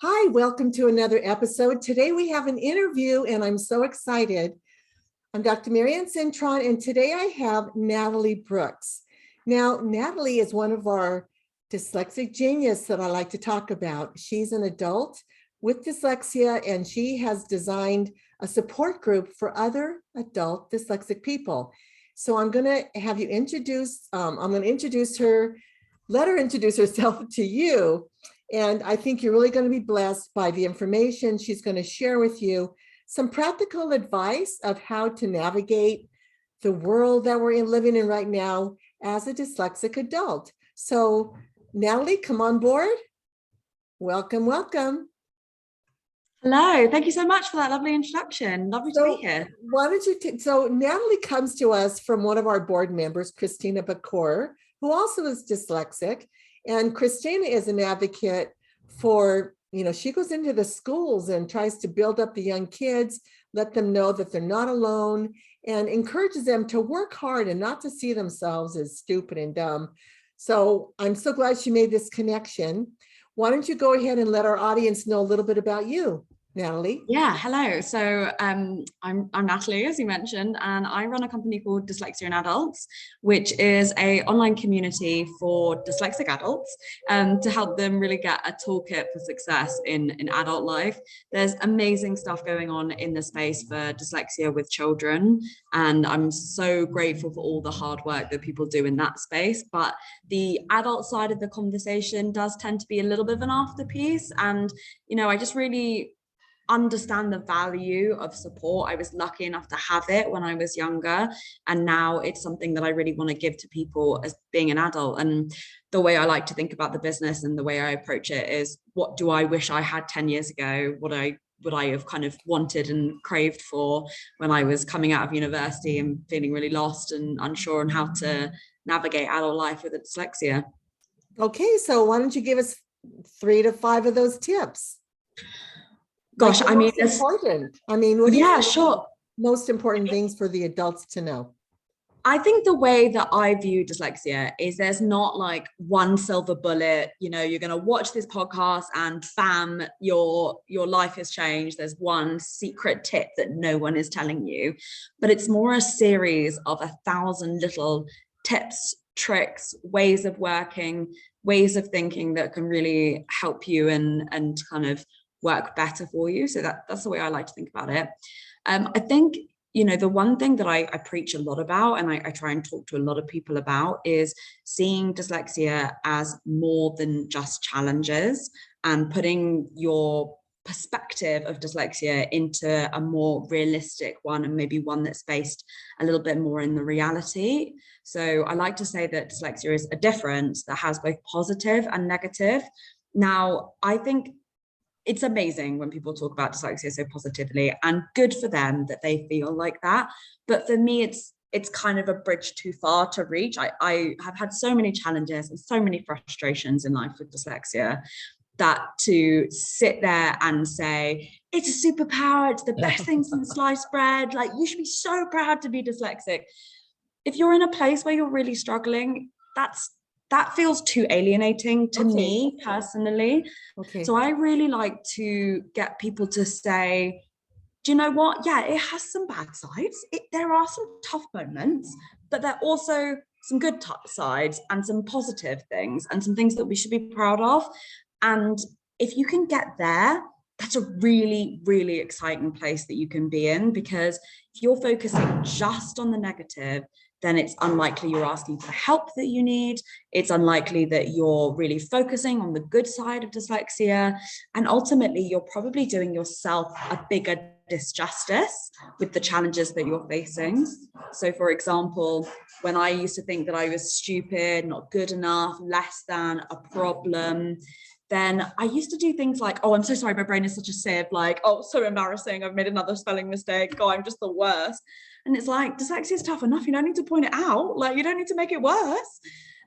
Hi, welcome to another episode. Today we have an interview and I'm so excited. I'm Dr. Marianne Cintron and today I have Natalie Brooks. Now, Natalie is one of our dyslexic genius that I like to talk about. She's an adult with dyslexia and she has designed a support group for other adult dyslexic people. So I'm going to have you introduce, introduce her, let her introduce herself to you. And I think you're really going to be blessed by the information she's going to share with you, some practical advice of how to navigate the world that we're living in right now as a dyslexic adult. So Natalie, come on board. Welcome, welcome. Hello, thank you so much for that lovely introduction. Lovely to be here. Why don't you, so Natalie comes to us from one of our board members, Cristina Bequer, who also is dyslexic. And Cristina is an advocate for, she goes into the schools and tries to build up the young kids, let them know that they're not alone, and encourages them to work hard and not to see themselves as stupid and dumb. So I'm so glad she made this connection. Why don't you go ahead and let our audience know a little bit about you, Natalie? Yeah, hello. So I'm Natalie, as you mentioned, and I run a company called Dyslexia in Adults, which is an online community for dyslexic adults to help them really get a toolkit for success in adult life. There's amazing stuff going on in the space for dyslexia with children, and I'm so grateful for all the hard work that people do in that space. But the adult side of the conversation does tend to be a little bit of an afterpiece, and I just really understand the value of support. I was lucky enough to have it when I was younger, and now it's something that I really want to give to people as being an adult. And the way I like to think about the business and the way I approach it is, what do I wish I had 10 years ago? What would I have kind of wanted and craved for when I was coming out of university and feeling really lost and unsure on how to navigate adult life with a dyslexia? Okay, so why don't you give us 3 to 5 of those tips? Gosh, like I mean, it's important. I mean, what yeah, sure. Most important things for the adults to know? I think the way that I view dyslexia is there's not like one silver bullet, you're going to watch this podcast and bam, your life has changed. There's one secret tip that no one is telling you, but it's more a series of 1,000 little tips, tricks, ways of working, ways of thinking that can really help you and kind of work better for you. So that's the way I like to think about it. I think, the one thing that I preach a lot about, and I try and talk to a lot of people about, is seeing dyslexia as more than just challenges and putting your perspective of dyslexia into a more realistic one, and maybe one that's based a little bit more in the reality. So I like to say that dyslexia is a difference that has both positive and negative. Now, I think it's amazing when people talk about dyslexia so positively, and good for them that they feel like that. But for me, it's kind of a bridge too far to reach. I have had so many challenges and so many frustrations in life with dyslexia, that to sit there and say, it's a superpower, it's the best thing since sliced bread, like you should be so proud to be dyslexic. If you're in a place where you're really struggling, that feels too alienating to me personally. So I really like to get people to say, do you know what? Yeah, it has some bad sides. There are some tough moments, but there are also some good sides and some positive things and some things that we should be proud of. And if you can get there, that's a really, really exciting place that you can be in, because if you're focusing just on the negative, then it's unlikely you're asking for the help that you need. It's unlikely that you're really focusing on the good side of dyslexia. And ultimately, you're probably doing yourself a bigger disjustice with the challenges that you're facing. So for example, when I used to think that I was stupid, not good enough, less than, a problem, then I used to do things like, oh, I'm so sorry, my brain is such a sieve, like, oh, so embarrassing, I've made another spelling mistake, oh, I'm just the worst. And it's like, dyslexia is tough enough, you don't need to point it out, like you don't need to make it worse.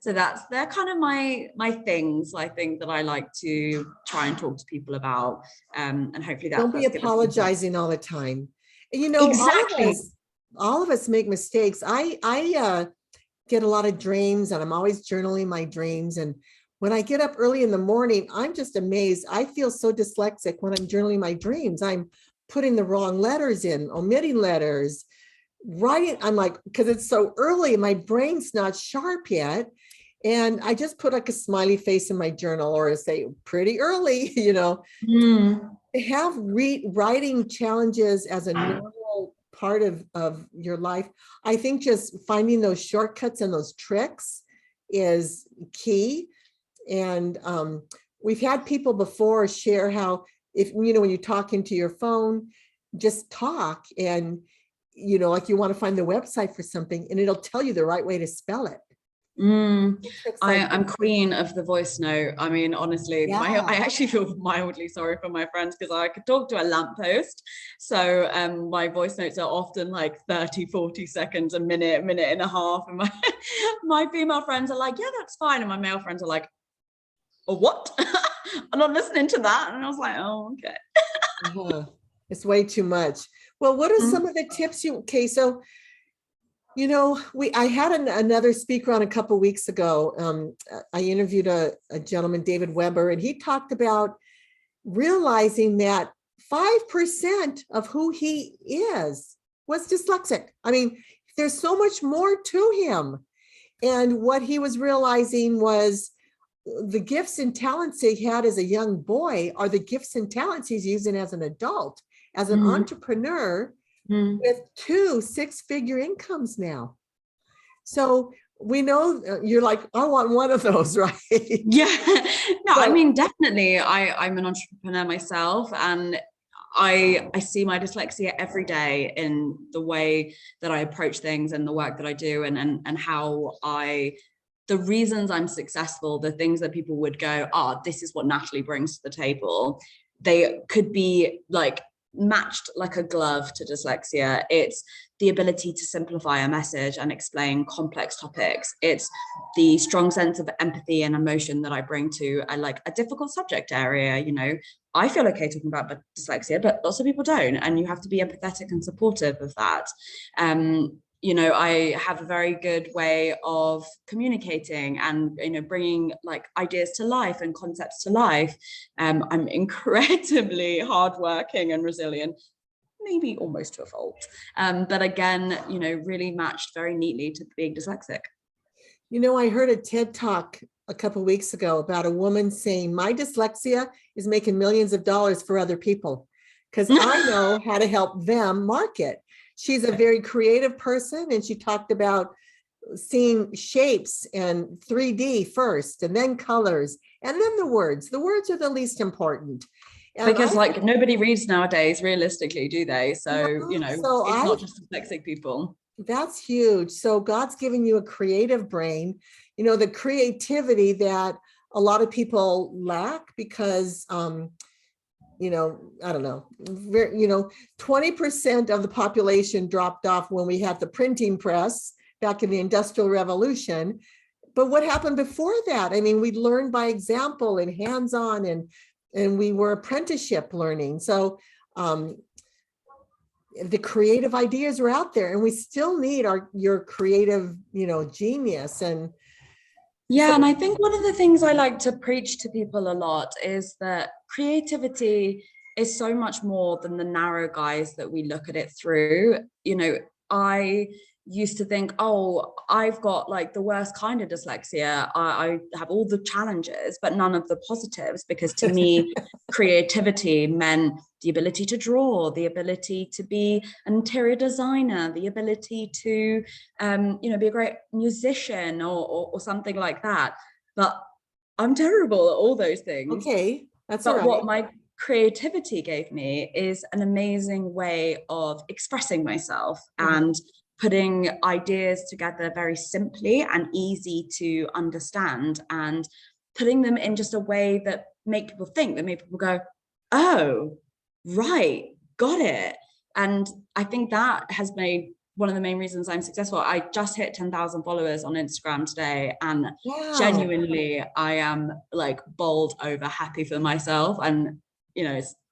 So they're kind of my things, I think, that I like to try and talk to people about, and hopefully that. Don't be apologizing all the time. Exactly. All of us make mistakes. I get a lot of dreams, and I'm always journaling my dreams. And when I get up early in the morning, I'm just amazed. I feel so dyslexic when I'm journaling my dreams. I'm putting the wrong letters in, omitting letters, writing. I'm like, because it's so early, my brain's not sharp yet. And I just put like a smiley face in my journal or say pretty early, To have writing challenges as a normal part of your life. I think just finding those shortcuts and those tricks is key. And we've had people before share how if, when you're talking to your phone, just talk and, like you want to find the website for something and it'll tell you the right way to spell it. I'm queen of the voice note. I mean, honestly, Yeah. I actually feel mildly sorry for my friends because I could talk to a lamppost. So my voice notes are often like 30, 40 seconds, a minute and a half. And my female friends are like, yeah, that's fine. And my male friends are like, oh, what? I'm not listening to that. And I was like, oh, okay. It's way too much. Well, what are some of the tips so I had another speaker on a couple of weeks ago. I interviewed a gentleman, David Weber, and he talked about realizing that 5% of who he is was dyslexic. I mean, there's so much more to him. And what he was realizing was the gifts and talents he had as a young boy are the gifts and talents he's using as an adult, as an entrepreneur, with 2 6-figure incomes now. So we know you're like, I want one of those, right? Yeah. No, I mean, definitely. I'm an entrepreneur myself, and I see my dyslexia every day in the way that I approach things and the work that I do, and how the reasons I'm successful, the things that people would go, this is what Natalie brings to the table. They could be like matched like a glove to dyslexia. It's the ability to simplify a message and explain complex topics. It's the strong sense of empathy and emotion that I bring to a difficult subject area. I feel okay talking about dyslexia, but lots of people don't, and you have to be empathetic and supportive of that. I have a very good way of communicating and, bringing like ideas to life and concepts to life. I'm incredibly hardworking and resilient, maybe almost to a fault. But again, really matched very neatly to being dyslexic. I heard a TED Talk a couple of weeks ago about a woman saying, my dyslexia is making millions of dollars for other people because I know how to help them market. She's a very creative person, and she talked about seeing shapes and 3D first, and then colors, and then the words. The words are the least important. And because nobody reads nowadays, realistically, do they? So, it's not just dyslexic people. That's huge. So God's giving you a creative brain, the creativity that a lot of people lack because, I don't know, 20% of the population dropped off when we had the printing press back in the Industrial Revolution. But what happened before that? I mean, we learned by example and hands-on, and we were apprenticeship learning. So the creative ideas are out there, and we still need your creative, genius. And yeah, and I think one of the things I like to preach to people a lot is that creativity is so much more than the narrow guise that we look at it through. I used to think, I've got like the worst kind of dyslexia. I have all the challenges, but none of the positives, because to me, creativity meant the ability to draw, the ability to be an interior designer, the ability to, be a great musician or something like that. But I'm terrible at all those things. Okay, that's all right. What my creativity gave me is an amazing way of expressing myself and putting ideas together very simply and easy to understand, and putting them in just a way that make people think, that make people go, oh, right, got it. And I think that has made one of the main reasons I'm successful. I just hit 10,000 followers on Instagram today, and genuinely I am like bowled over happy for myself. And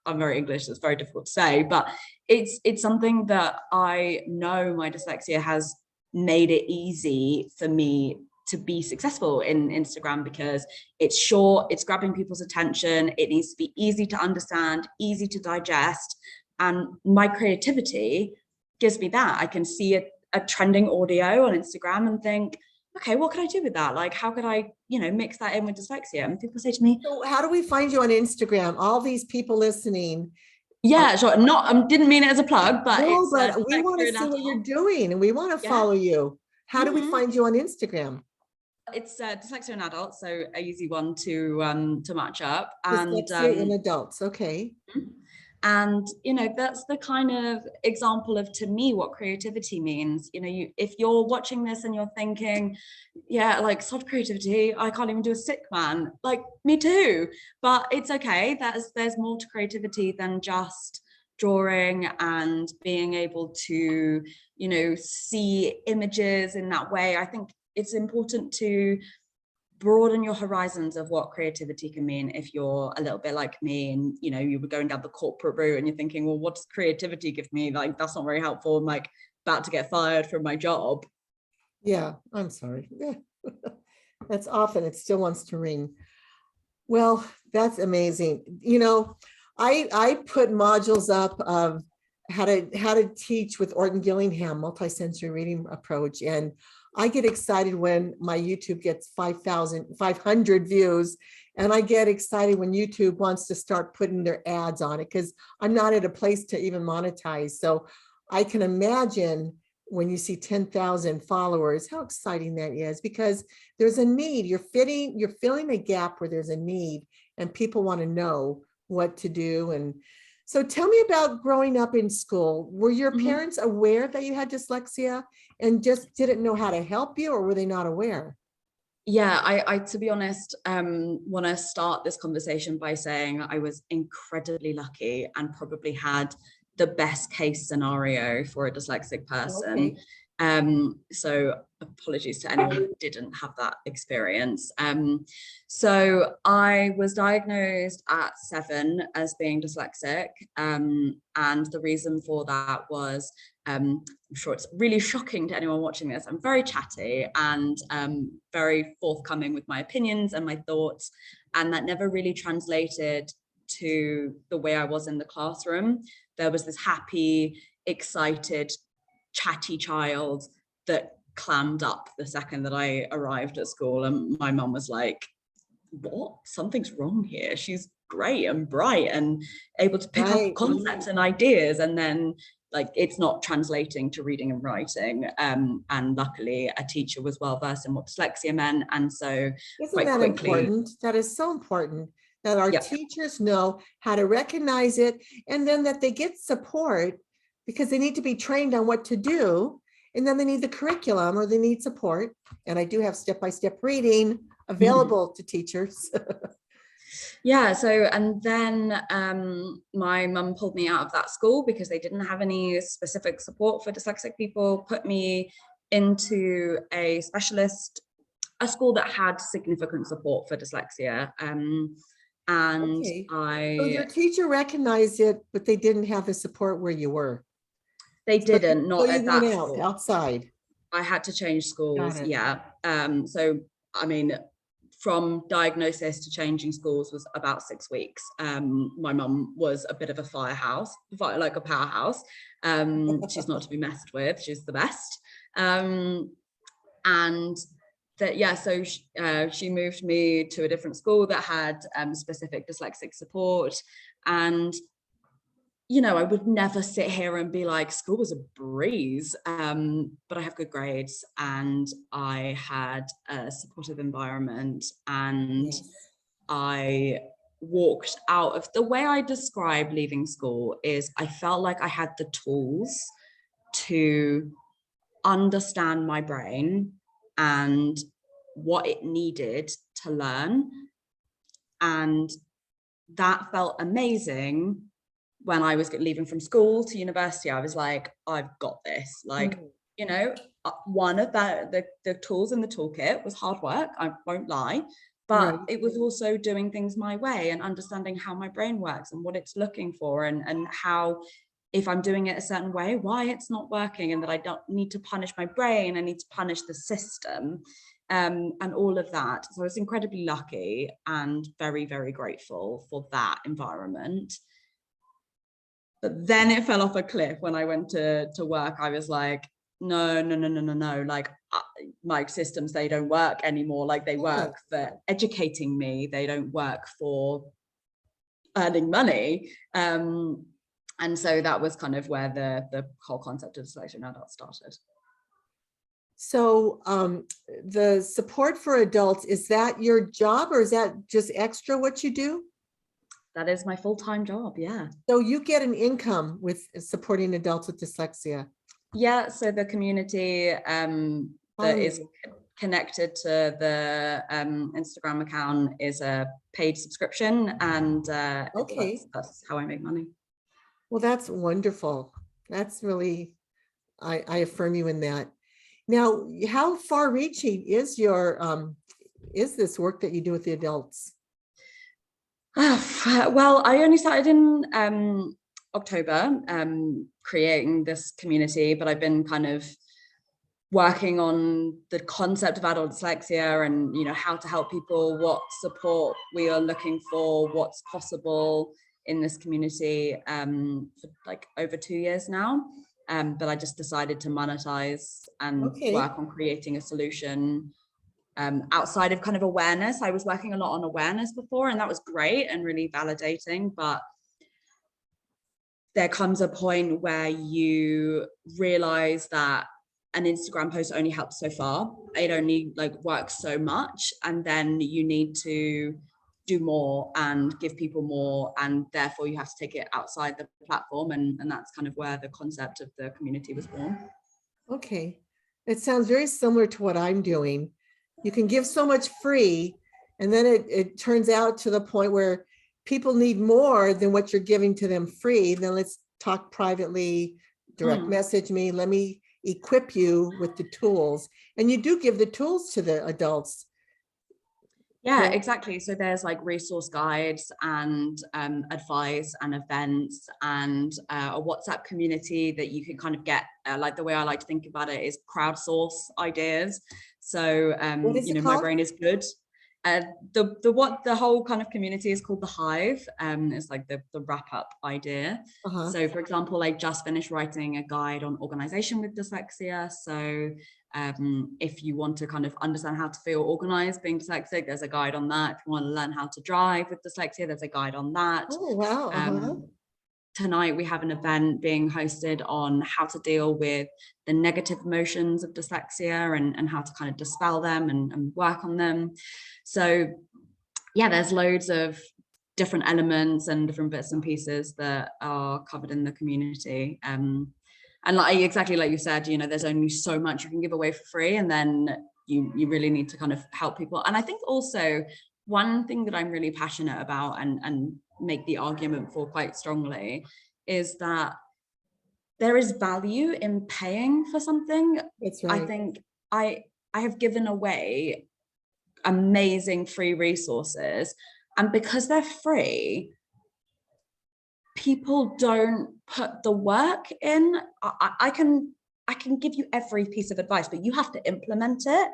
I'm very English, so it's very difficult to say, but it's something that I know my dyslexia has made it easy for me to be successful in Instagram, because it's short, it's grabbing people's attention, it needs to be easy to understand, easy to digest. And my creativity gives me that. I can see a trending audio on Instagram and think, okay, what could I do with that? Like, how could I, mix that in with dyslexia? And people say to me, So how do we find you on Instagram? All these people listening. yeah, sure. Didn't mean it as a plug, but No, it's but we want to Dyslexia see what you're Natalie. doing and we want to follow you. How do we find you on Instagram? It's Dyslexia in adults, so a easy one to match up. Dyslexia in adults, okay. And that's the kind of example of, to me, what creativity means. If you're watching this and you're thinking, yeah, like, sod creativity, I can't even do a stick man, like, me too. But it's okay. There's more to creativity than just drawing and being able to see images in that way. I think it's important to broaden your horizons of what creativity can mean. If you're a little bit like me and you were going down the corporate route and you're thinking, well, what does creativity give me? Like, that's not very helpful. I'm like about to get fired from my job. Yeah, I'm sorry. That's often, it still wants to ring. Well, that's amazing. I put modules up of how to teach with Ortongillingham multisensory reading approach, and I get excited when my YouTube gets 500 views, and I get excited when YouTube wants to start putting their ads on it, because I'm not at a place to even monetize. So I can imagine when you see 10,000 followers, how exciting that is, because there's a need. You're filling a gap where there's a need and people want to know what to do. And so tell me about growing up in school. Were your parents aware that you had dyslexia and just didn't know how to help you, or were they not aware? Yeah, I to be honest, want to start this conversation by saying I was incredibly lucky and probably had the best case scenario for a dyslexic person. Okay. So apologies to anyone who didn't have that experience. So I was diagnosed at 7 as being dyslexic. And the reason for that was, I'm sure it's really shocking to anyone watching this, I'm very chatty and very forthcoming with my opinions and my thoughts. And that never really translated to the way I was in the classroom. There was this happy, excited, chatty child that clammed up the second that I arrived at school. And my mum was like, what? Something's wrong here. She's great and bright and able to pick up concepts and ideas. And then it's not translating to reading and writing. And luckily a teacher was well versed in what dyslexia meant. And so isn't that important? That is so important, that our teachers know how to recognize it, and then that they get support, because they need to be trained on what to do, and then they need the curriculum or they need support. And I do have step-by-step reading available to teachers. Yeah, so, and then my mum pulled me out of that school because they didn't have any specific support for dyslexic people, put me into a school that had significant support for dyslexia. And so your teacher recognized it, but they didn't have the support where you were. They didn't, not at that school. Outside. I had to change schools. Yeah. So, I mean, from diagnosis to changing schools was about 6 weeks. My mum was a bit of a firehouse, like a powerhouse. She's not to be messed with. She's the best. And that, yeah, so she moved me to a different school that had specific dyslexic support. And I would never sit here and be like, school was a breeze, but I have good grades and I had a supportive environment, and I walked out of, the way I describe leaving school is I felt like I had the tools to understand my brain and what it needed to learn. And that felt amazing. When I was leaving from school to university, I was like, I've got this. Like, one of the tools in the toolkit was hard work, I won't lie, but it was also doing things my way and understanding how my brain works and what it's looking for, and how, if I'm doing it a certain way, why it's not working, and that I don't need to punish my brain, I need to punish the system. and all of that. So I was incredibly lucky and very, very grateful for that environment. But then it fell off a cliff when I went to work. I was like, no, like my systems, they don't work anymore. Like they work for educating me. They don't work for earning money. And so that was kind of where the whole concept of dyslexia in adults started. So the support for adults, is that your job or is that just extra what you do? That is my full-time job, yeah. So you get an income with supporting adults with dyslexia? Yeah, so the community that is connected to the Instagram account is a paid subscription, and that's how I make money. Well, that's wonderful. That's really, I affirm you in that. Now, how far reaching is your is this work that you do with the adults? Well, I only started in October creating this community, but I've been kind of working on the concept of adult dyslexia and, you know, how to help people, what support we are looking for, what's possible in this community for like over 2 years now. But I just decided to monetize and work on creating a solution outside of kind of awareness. I was working a lot on awareness before, and that was great and really validating, but there comes a point where you realize that an Instagram post only helps so far. It only like works so much, and then you need to do more and give people more, and therefore you have to take it outside the platform, and that's kind of where the concept of the community was born. Okay, it sounds very similar to what I'm doing. You can give so much free, and then it turns out to the point where people need more than what you're giving to them free. Then let's talk privately, direct message me, let me equip you with the tools. And you do give the tools to the adults. Yeah, exactly. So there's like resource guides and advice and events and a WhatsApp community that you can kind of get, like the way I like to think about it is crowdsource ideas. So, you know, my brain is good. The whole kind of community is called the Hive. It's like the wrap up idea. So for example, I just finished writing a guide on organization with dyslexia. So if you want to kind of understand how to feel organized being dyslexic, there's a guide on that. If you want to learn how to drive with dyslexia, there's a guide on that. Oh, wow. Tonight we have an event being hosted on how to deal with the negative emotions of dyslexia and how to kind of dispel them and work on them. So yeah, there's loads of different elements and different bits and pieces that are covered in the community. And like exactly like you said, you know, there's only so much you can give away for free, and then you really need to kind of help people. And I think also one thing that I'm really passionate about and make the argument for quite strongly is that there is value in paying for something. That's right. I think I have given away amazing free resources, and because they're free, people don't put the work in. I can give you every piece of advice, but you have to implement it.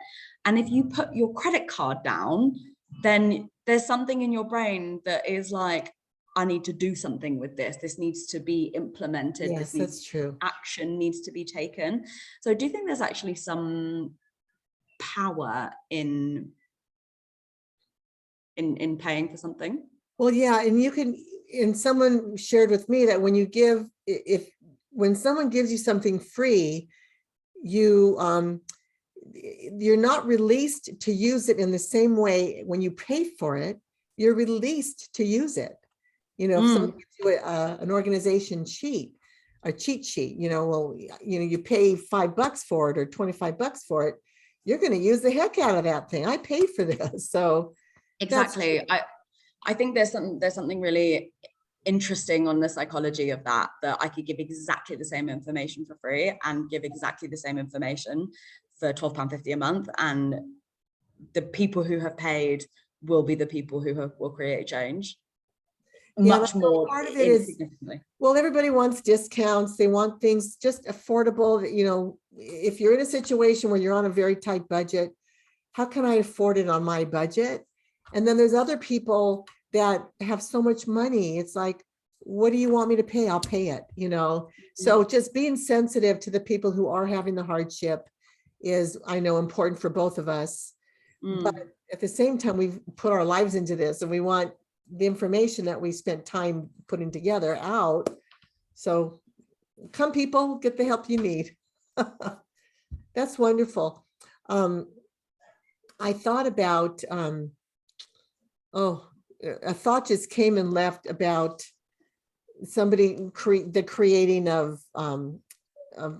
And if you put your credit card down, then there's something in your brain that is like, I need to do something with this. This needs to be implemented. Yes, that's true. Action needs to be taken. So do you think there's actually some power in paying for something? Well, yeah, and you can, and someone shared with me that when you give, when someone gives you something free, you're not released to use it in the same way when you pay for it. You're released to use it. You know, if someone gives you an organization sheet, a cheat sheet, you know, well, you know, you pay $5 for it or $25 for it, you're going to use the heck out of that thing. I paid for this. So exactly. I think there's something really interesting on the psychology of that I could give exactly the same information for free and give exactly the same information for £12.50 a month, and the people who have paid will be the people who will create change. Yeah, much more part of it is, well, everybody wants discounts. They want things just affordable. You know, if you're in a situation where you're on a very tight budget, how can I afford it on my budget? And then there's other people that have so much money. It's like, what do you want me to pay? I'll pay it, you know? So just being sensitive to the people who are having the hardship is, I know, important for both of us. But at the same time, we've put our lives into this and we want the information that we spent time putting together out. So come people, get the help you need. That's wonderful. I thought about, a thought just came and left about somebody the creating of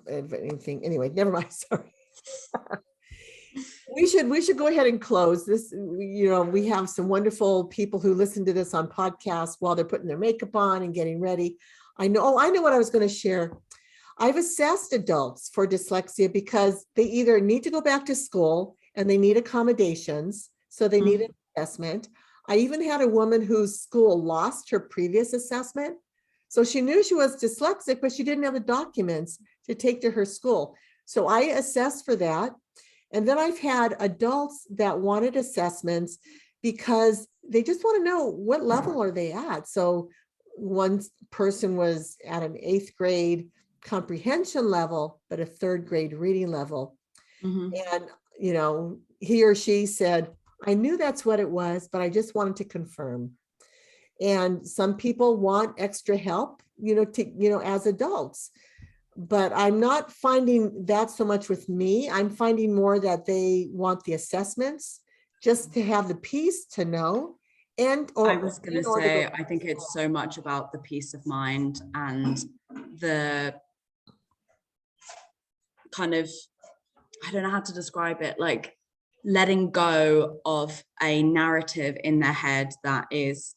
anything. Anyway, never mind. Sorry. We should go ahead and close this. You know, we have some wonderful people who listen to this on podcasts while they're putting their makeup on and getting ready. I know what I was going to share. I've assessed adults for dyslexia because they either need to go back to school and they need accommodations, so they need an assessment. I even had a woman whose school lost her previous assessment. So she knew she was dyslexic, but she didn't have the documents to take to her school. So I assessed for that. And then I've had adults that wanted assessments because they just want to know what level are they at. So one person was at an 8th grade comprehension level, but a 3rd grade reading level. And, you know, he or she said, I knew that's what it was, but I just wanted to confirm. And some people want extra help, as adults. But I'm not finding that so much with me. I'm finding more that they want the assessments just to have the peace to know. I was going to say, I think it's so much about the peace of mind and the kind of, I don't know how to describe it, like letting go of a narrative in their head that is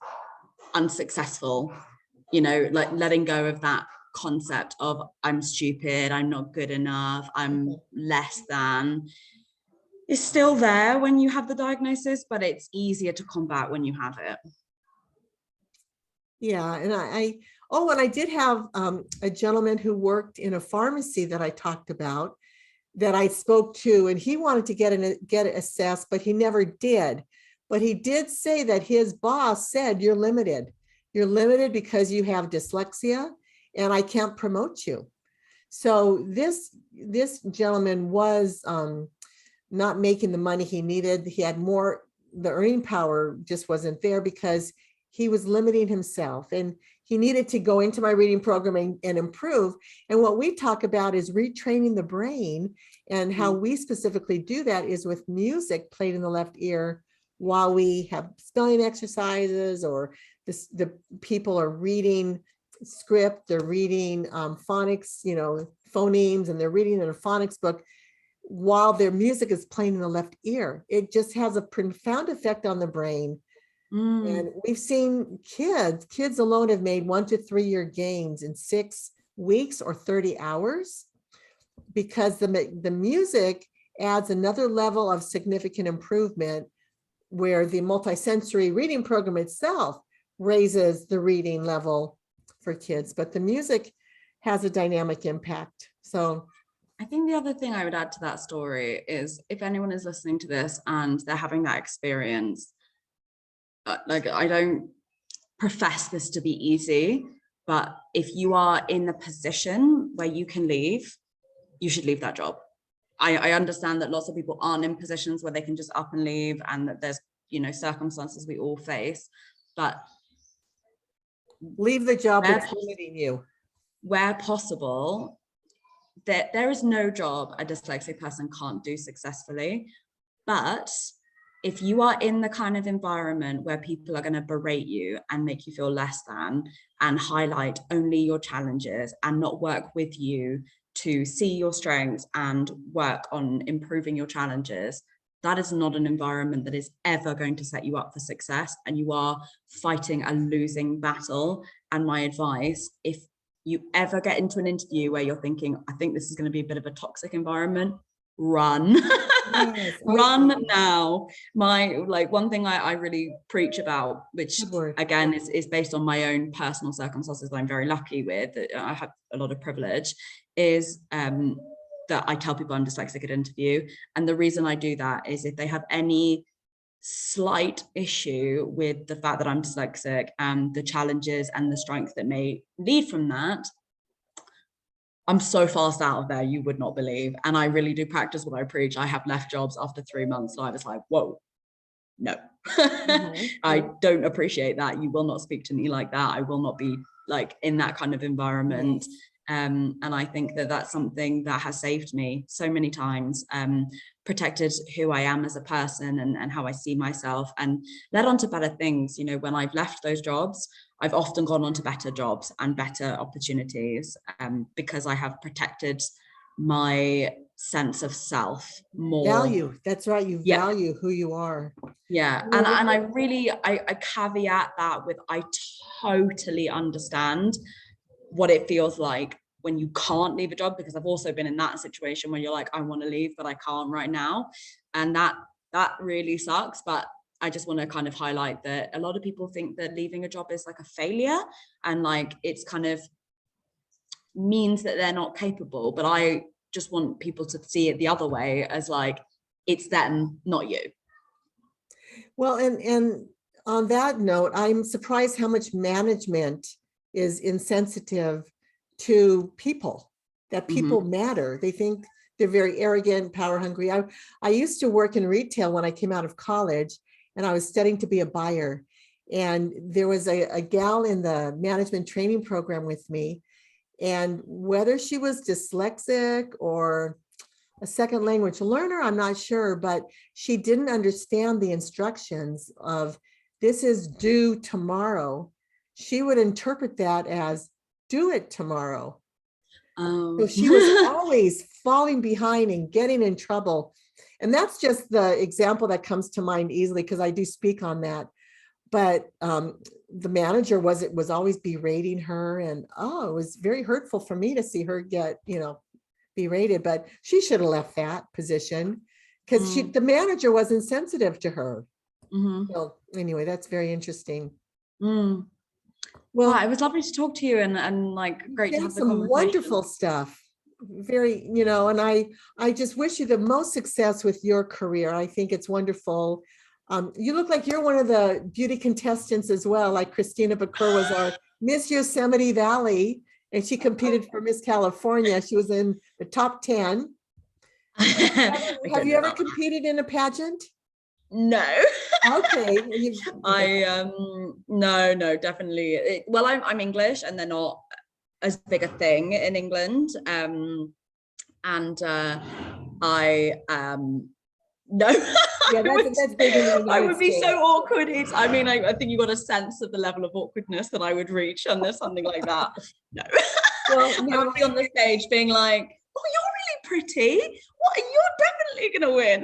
unsuccessful, like letting go of that concept of I'm stupid, I'm not good enough, I'm less than, is still there when you have the diagnosis, but it's easier to combat when you have it. Yeah, and I did have a gentleman who worked in a pharmacy that I talked about that I spoke to, and he wanted to get it assessed, but he never did. But he did say that his boss said, you're limited because you have dyslexia and I can't promote you. So this gentleman was not making the money he needed. He had more, the earning power just wasn't there because he was limiting himself, and he needed to go into my reading program and improve. And what we talk about is retraining the brain, and how we specifically do that is with music played in the left ear while we have spelling exercises, or the people are reading script, they're reading phonics, phonemes, and they're reading in a phonics book while their music is playing in the left ear. It just has a profound effect on the brain. And we've seen kids alone have made 1 to 3 year gains in 6 weeks or 30 hours because the music adds another level of significant improvement, where the multisensory reading program itself raises the reading level for kids, but the music has a dynamic impact. So I think the other thing I would add to that story is, if anyone is listening to this and they're having that experience, like, I don't profess this to be easy, but if you are in the position where you can leave, you should leave that job. I understand that lots of people aren't in positions where they can just up and leave, and that there's, circumstances we all face, but leave the job that's limiting you. Where possible, there is no job a dyslexic person can't do successfully. But if you are in the kind of environment where people are going to berate you and make you feel less than, and highlight only your challenges and not work with you to see your strengths and work on improving your challenges, that is not an environment that is ever going to set you up for success, and you are fighting a losing battle. And my advice, if you ever get into an interview where you're thinking, I think this is going to be a bit of a toxic environment, run. Yes, run now. One thing I really preach about, which again is based on my own personal circumstances that I'm very lucky with, I have a lot of privilege, is that I tell people I'm dyslexic at interview. And the reason I do that is if they have any slight issue with the fact that I'm dyslexic and the challenges and the strength that may lead from that, I'm so fast out of there, you would not believe. And I really do practice what I preach. I have left jobs after 3 months. And I was like, whoa, no, I don't appreciate that. You will not speak to me like that. I will not be like in that kind of environment. And I think that that's something that has saved me so many times, protected who I am as a person and how I see myself, and led on to better things. You know, when I've left those jobs, I've often gone on to better jobs and better opportunities, because I have protected my sense of self more. Value. That's right. You value who you are. Yeah. And I really, I caveat that with, I totally understand what it feels like when you can't leave a job, because I've also been in that situation where you're like, I want to leave, but I can't right now. And that really sucks. But I just want to kind of highlight that a lot of people think that leaving a job is like a failure, and like it's kind of means that they're not capable. But I just want people to see it the other way, as like, it's them, not you. Well, and on that note, I'm surprised how much management is insensitive to people, that people matter. They think they're very arrogant, power hungry. I used to work in retail when I came out of college, and I was studying to be a buyer. And there was a gal in the management training program with me, and whether she was dyslexic or a second language learner, I'm not sure, but she didn't understand the instructions of this is due tomorrow. She would interpret that as do it tomorrow. So she was always falling behind and getting in trouble. And that's just the example that comes to mind easily, because I do speak on that. But the manager was always berating her, and it was very hurtful for me to see her get, berated. But she should have left that position, because the manager was insensitive to her. So anyway, that's very interesting. Well, it was lovely to talk to you, and like great to have the conversation. Wonderful stuff. Very, and I just wish you the most success with your career. I think it's wonderful. You look like you're one of the beauty contestants as well. Like Cristina Bequer was our Miss Yosemite Valley, and she competed for Miss California. She was in the top 10. Have you ever competed in a pageant? No. Okay. No, definitely. Well, I'm English, and they're not as big a thing in England. No. Yeah, that's big in the United I would be States. so awkward. I think you got a sense of the level of awkwardness that I would reach on something like that. No. Well, I would be on the stage being like, oh, you're really pretty. What? You're definitely gonna win.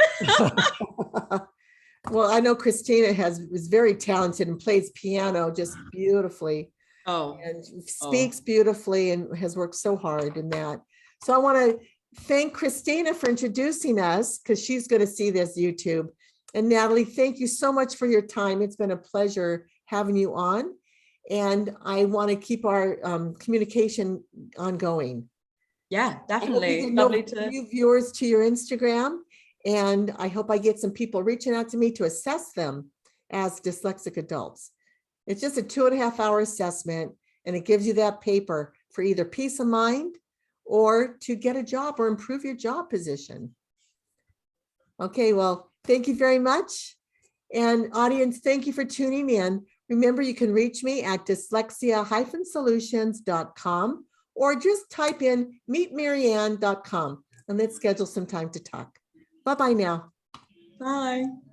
Well, I know Cristina is very talented and plays piano just beautifully. And speaks beautifully, and has worked so hard in that. So I want to thank Cristina for introducing us, because she's going to see this YouTube. And Natalie, thank you so much for your time. It's been a pleasure having you on. And I want to keep our communication ongoing. Yeah, definitely. Lovely to new viewers to your Instagram. And I hope I get some people reaching out to me to assess them as dyslexic adults. It's just a 2.5-hour assessment, and it gives you that paper for either peace of mind or to get a job or improve your job position. Okay, well, thank you very much. And audience, thank you for tuning in. Remember, you can reach me at dyslexia-solutions.com, or just type in meetmarianne.com, and let's schedule some time to talk. Bye-bye now. Bye.